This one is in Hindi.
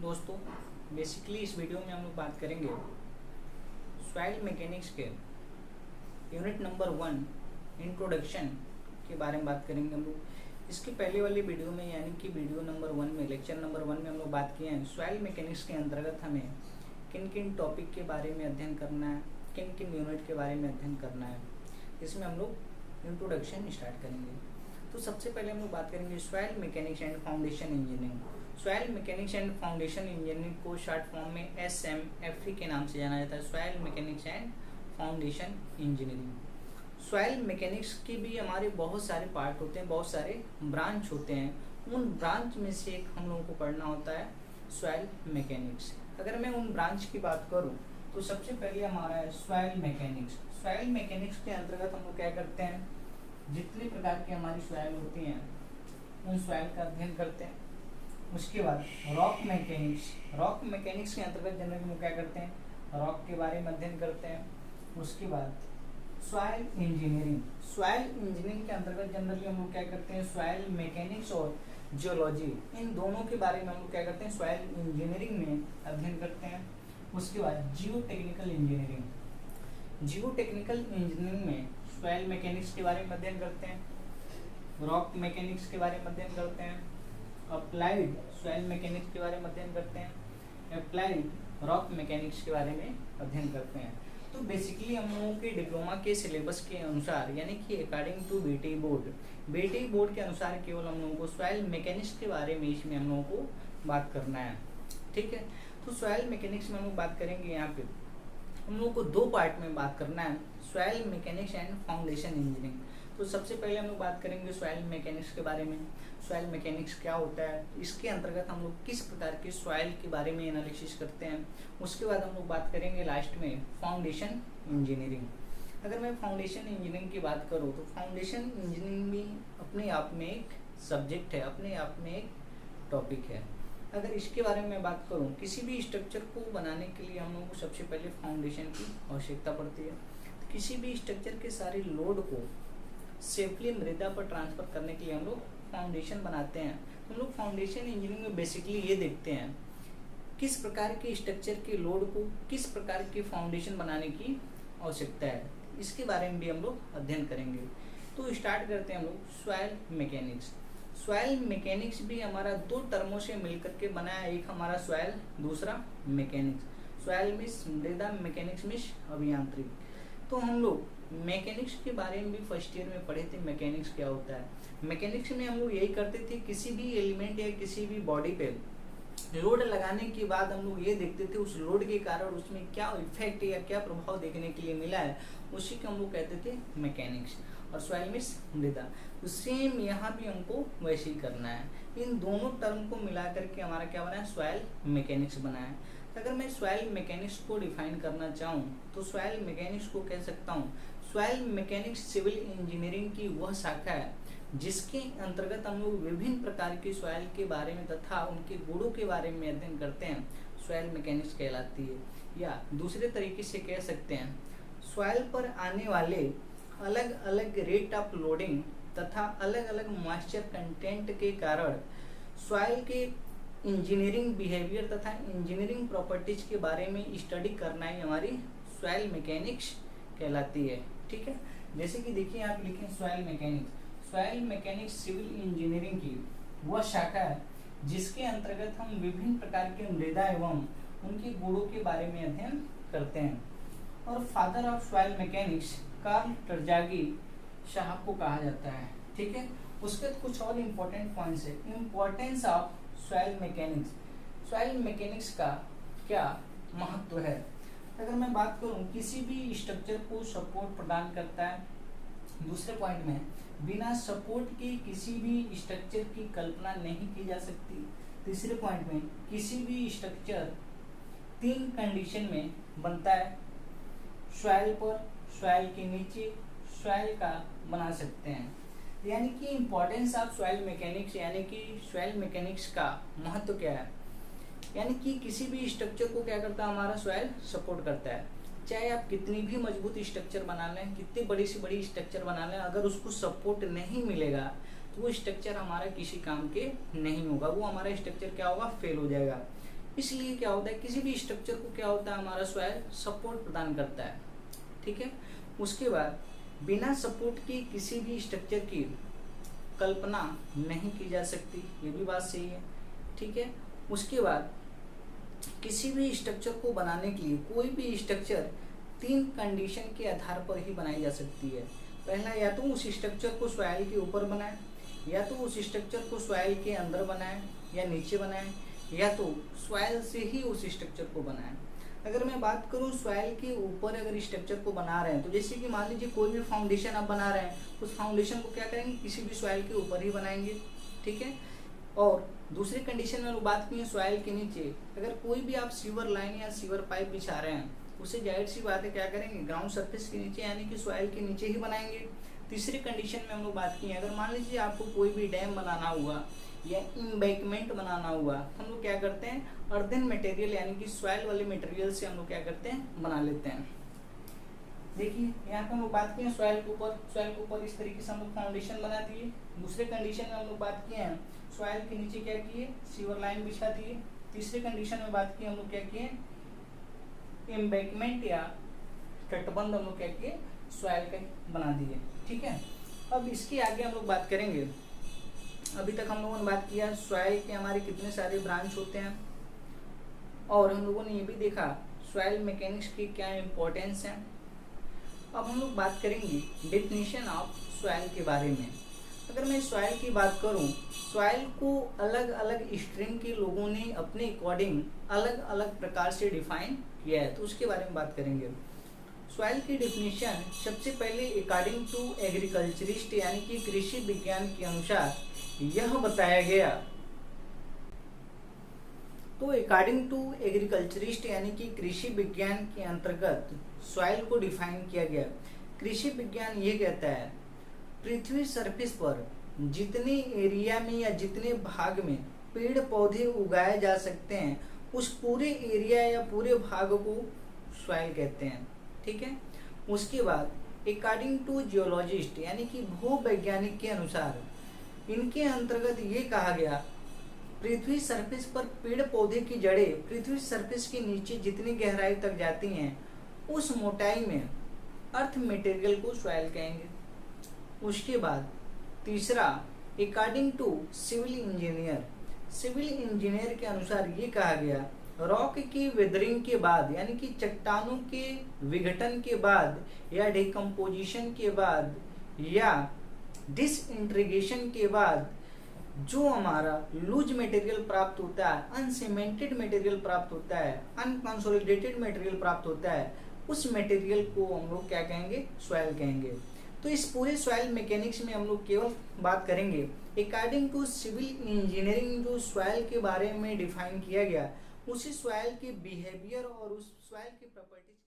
दोस्तों, बेसिकली इस वीडियो में हम लोग बात करेंगे सॉइल मैकेनिक्स के यूनिट नंबर 1 इंट्रोडक्शन के बारे में बात करेंगे हम लोग। इसकी पहले वाली वीडियो में यानी कि वीडियो नंबर 1 में लेक्चर नंबर 1 में हम लोग बात किए हैं सॉइल मैकेनिक्स के अंतर्गत हमें किन किन टॉपिक के बारे में अध्ययन करना है, किन किन यूनिट के बारे में अध्ययन करना है। इसमें हम लोग इंट्रोडक्शन स्टार्ट करेंगे। तो सबसे पहले हम लोग बात करेंगे soil mechanics and foundation engineering. Soil mechanics and foundation engineering को शॉर्ट फॉर्म में SMFE के नाम से जाना जाता है, soil mechanics and foundation engineering. Soil mechanics के भी हमारे बहुत सारे पार्ट होते हैं, बहुत सारे ब्रांच होते हैं। उन ब्रांच में से एक हम लोगों को पढ़ना होता है सॉइल मैकेनिक्स। अगर मैं उन ब्रांच की बात करूं तो सबसे पहले हमारा है सॉइल मैकेनिक्स। सॉइल मैकेनिक्स के अंतर्गत हम लोग क्या करते हैं, जितने प्रकार की हमारी सॉइल होती हैं उन सॉइल का अध्ययन करते हैं। उसके बाद रॉक मैकेनिक्स। रॉक मैकेनिक्स के अंतर्गत जनरली हम क्या करते हैं, रॉक के बारे में अध्ययन करते हैं। उसके बाद सॉइल इंजीनियरिंग। सॉइल इंजीनियरिंग के अंतर्गत जनरली हम लोग क्या करते हैं, सॉइल मैकेनिक्स और जियोलॉजी, इन दोनों के बारे में हम लोग क्या करते हैं, सॉइल इंजीनियरिंग में अध्ययन करते हैं। उसके बाद जियो टेक्निकल इंजीनियरिंग। जियो टेक्निकल इंजीनियरिंग में सॉइल मैकेनिक्स के बारे में अध्ययन करते हैं, रॉक मैकेनिक्स के बारे में अध्ययन करते हैं, अप्लाइड सॉइल मैकेनिक्स के बारे में अध्ययन करते हैं, अप्लाइड रॉक मैकेनिक्स के बारे में अध्ययन करते हैं। तो बेसिकली हम लोगों के डिप्लोमा के सिलेबस के अनुसार यानी कि अकॉर्डिंग टू बीटी बोर्ड के अनुसार केवल हम लोगों को सॉइल मैकेनिक्स के बारे में इसमें हम लोगों को बात करना है। ठीक है, तो सॉइल मैकेनिक्स में हम लोग बात करेंगे। यहाँ पे हम लोगों को दो पार्ट में बात करना है, soil mechanics and foundation engineering. तो सबसे पहले हम लोग बात करेंगे सॉइल मैकेनिक्स के बारे में। सॉइल मैकेनिक्स क्या होता है, इसके अंतर्गत हम लोग किस प्रकार के सॉइल के बारे में एनालिसिस करते हैं। उसके बाद हम लोग बात करेंगे लास्ट में फाउंडेशन इंजीनियरिंग। अगर मैं फाउंडेशन इंजीनियरिंग की बात करूँ तो फाउंडेशन इंजीनियरिंग भी अपने आप में एक सब्जेक्ट है, अपने आप में एक टॉपिक है। अगर इसके बारे में मैं बात करूँ, किसी भी स्ट्रक्चर को बनाने के लिए हम लोगों को सबसे पहले फाउंडेशन की आवश्यकता पड़ती है। किसी भी स्ट्रक्चर के सारे लोड को सेफली मृदा पर ट्रांसफर करने के लिए हम लोग फाउंडेशन बनाते हैं। हम लोग फाउंडेशन इंजीनियरिंग में बेसिकली ये देखते हैं किस प्रकार के स्ट्रक्चर के लोड को किस प्रकार के फाउंडेशन बनाने की आवश्यकता है, इसके बारे में भी हम लोग अध्ययन करेंगे। तो स्टार्ट करते हैं हम लोग सॉइल मैकेनिक्स। सॉइल मैकेनिक्स भी हमारा दो टर्मों से मिलकर के बना है, एक हमारा सॉइल, दूसरा मैकेनिक्स। सॉइल मीन्स मृदा, मैकेनिक्स मीन्स अभियांत्रिक। तो हम लोग मैकेनिक्स के बारे में भी फर्स्ट ईयर में पढ़े थे, मैकेनिक्स क्या होता है। मैकेनिक्स में हम लोग यही करते थे, किसी भी एलिमेंट या किसी भी बॉडी पे लोड लगाने के बाद हम लोग ये देखते थे उस लोड के कारण उसमें क्या इफेक्ट या क्या प्रभाव देखने के लिए मिला है, उसी को हम लोग कहते थे मैकेनिक्स। और सॉइल मीन्स मृदा, तो सेम यहाँ भी हमको वैसे ही करना है। इन दोनों टर्म को मिला करके हमारा क्या बना है, सॉइल मैकेनिक्स बना है। अगर मैं सॉइल मैकेनिक्स को डिफाइन करना चाहूँ तो सॉइल मैकेनिक्स को कह सकता हूँ, सॉइल मैकेनिक्स सिविल इंजीनियरिंग की वह शाखा है जिसके अंतर्गत हम लोग विभिन्न प्रकार की सॉइल के बारे में तथा उनके गुणों के बारे में अध्ययन करते हैं। सॉइल मैकेनिक्स कहलाती है, या दूसरे तरीके से कह सकते हैं सॉइल पर आने वाले अलग अलग रेट ऑफ लोडिंग तथा अलग अलग मॉइस्चर कंटेंट के कारण सॉइल के इंजीनियरिंग बिहेवियर तथा इंजीनियरिंग प्रॉपर्टीज के बारे में स्टडी करना ही हमारी सॉइल मैकेनिक्स कहलाती है। ठीक है, जैसे कि देखिए आप लिखें soil mechanics. Soil mechanics civil engineering की वह शाखा है जिसके अंतर्गत हम विभिन्न प्रकार के मृदा एवं उनके गुणों के बारे में अध्ययन करते हैं। और father of soil mechanics Karl Terzaghi साहब को कहा जाता है। ठीक है, उसके कुछ और इम्पोर्टेंट पॉइंट्स है। Importance of soil mechanics, soil mechanics का क्या महत्व है। अगर मैं बात करूं, किसी भी स्ट्रक्चर को सपोर्ट प्रदान करता है। दूसरे पॉइंट में बिना सपोर्ट के किसी भी स्ट्रक्चर की कल्पना नहीं की जा सकती। तीसरे पॉइंट में किसी भी स्ट्रक्चर 3 कंडीशन में बनता है, सॉइल पर, सॉइल के नीचे, सॉइल का बना सकते हैं। यानी कि इम्पोर्टेंस ऑफ सॉइल मैकेनिक्स, यानी कि सॉइल मैकेनिक्स का महत्व क्या है, यानी कि किसी भी स्ट्रक्चर को क्या करता है, हमारा सॉइल सपोर्ट करता है। चाहे आप कितनी भी मजबूत स्ट्रक्चर बना लें, कितनी बड़ी से बड़ी स्ट्रक्चर बना लें, अगर उसको सपोर्ट नहीं मिलेगा तो वो स्ट्रक्चर हमारा किसी काम के नहीं होगा, वो हमारा स्ट्रक्चर क्या होगा, फेल हो जाएगा। इसलिए क्या होता है, किसी भी स्ट्रक्चर को क्या होता है, हमारा सॉइल सपोर्ट प्रदान करता है। ठीक है। उसके बाद बिना सपोर्ट के किसी भी स्ट्रक्चर की कल्पना नहीं की जा सकती, ये भी बात सही है। ठीक है। उसके बाद किसी भी स्ट्रक्चर को बनाने के लिए कोई भी स्ट्रक्चर 3 कंडीशन के आधार पर ही बनाई जा सकती है। पहला, या तो उस स्ट्रक्चर को सॉइल के ऊपर बनाए, या तो उस स्ट्रक्चर को सॉइल के अंदर बनाए या नीचे बनाए, या तो सॉइल से ही उस स्ट्रक्चर को बनाए। अगर मैं बात करूं सॉइल के ऊपर अगर स्ट्रक्चर को बना रहे हैं, तो जैसे कि मान लीजिए कोई भी फाउंडेशन आप बना रहे हैं, उस फाउंडेशन को क्या करेंगे, किसी भी सॉइल के ऊपर ही बनाएंगे। ठीक है। और दूसरी कंडीशन में बात की है सॉइल के नीचे, अगर कोई भी आप सीवर लाइन या सीवर पाइप बिछा रहे हैं, उसे जाहिर सी बात है क्या करेंगे, ग्राउंड सरफेस के नीचे यानी कि सॉइल के नीचे ही बनाएंगे। तीसरी कंडीशन में हम लोग बात की है, अगर मान लीजिए आपको कोई भी डैम बनाना हुआ या एम्बैंकमेंट बनाना हुआ, हम लोग क्या करते हैं, अर्दन मटेरियल यानी कि सॉइल वाले मटेरियल से हम लोग क्या करते हैं, बना लेते हैं। देखिए यहाँ पे हम लोग बात किए हैं सॉइल के ऊपर इस तरीके से हम लोग फाउंडेशन बना दिए। दूसरे कंडीशन में हम लोग बात किए हैं सॉइल के नीचे क्या किए, सीवर लाइन बिछा दिए। तीसरे कंडीशन में बात की हम लोग क्या किए, एम्बैंकमेंट या तटबंध हम लोग क्या किए, सॉइल का बना दिए। ठीक है। अब इसके आगे हम लोग बात करेंगे, अभी तक हम लोगों ने बात किया सॉइल के हमारे कितने सारे ब्रांच होते हैं, और हम लोगों ने ये भी देखा सॉइल मैकेनिक्स की क्या इम्पोर्टेंस है। अब हम लोग बात करेंगे डेफिनेशन ऑफ सॉइल के बारे में। अगर मैं सॉइल की बात करूं, सॉइल को अलग अलग स्ट्रीम के लोगों ने अपने अकॉर्डिंग अलग अलग प्रकार से डिफाइन किया है, तो उसके बारे में बात करेंगे। सॉइल की डेफिनेशन सबसे पहले अकॉर्डिंग टू एग्रीकल्चरिस्ट यानी कि कृषि विज्ञान के अनुसार यह बताया गया, तो अकॉर्डिंग टू एग्रीकल्चरिस्ट यानी कि कृषि विज्ञान के अंतर्गत सॉइल को डिफाइन किया गया। कृषि विज्ञान ये कहता है पृथ्वी सरफेस पर जितने एरिया में या जितने भाग में पेड़ पौधे उगाए जा सकते हैं, उस पूरे एरिया या पूरे भाग को सॉइल कहते हैं। ठीक है। उसके बाद अकॉर्डिंग टू जियोलॉजिस्ट यानी कि भूवैज्ञानिक के अनुसार इनके अंतर्गत ये कहा गया पृथ्वी सरफेस पर पेड़ पौधे की जड़ें पृथ्वी सरफेस के नीचे जितनी गहराई तक जाती हैं, उस मोटाई में अर्थ मटेरियल को सॉइल कहेंगे। उसके बाद तीसरा अकॉर्डिंग टू सिविल इंजीनियर के अनुसार ये कहा गया रॉक की वेदरिंग के बाद यानी कि चट्टानों के विघटन के बाद या डिकम्पोजिशन के बाद या डिसइंटीग्रेशन के बाद जो हमारा लूज मटेरियल प्राप्त होता है, अनसीमेंटेड मटेरियल प्राप्त होता है, अनकंसोलिडेटेड मटेरियल प्राप्त होता है, उस मटेरियल को हम लोग क्या कहेंगे, सॉइल कहेंगे। तो इस पूरे सॉइल मैकेनिक्स में हम लोग केवल बात करेंगे अकॉर्डिंग टू सिविल इंजीनियरिंग जो सॉइल के बारे में डिफाइन किया गया, उसी सॉइल के बिहेवियर और उस सॉइल की प्रॉपर्टी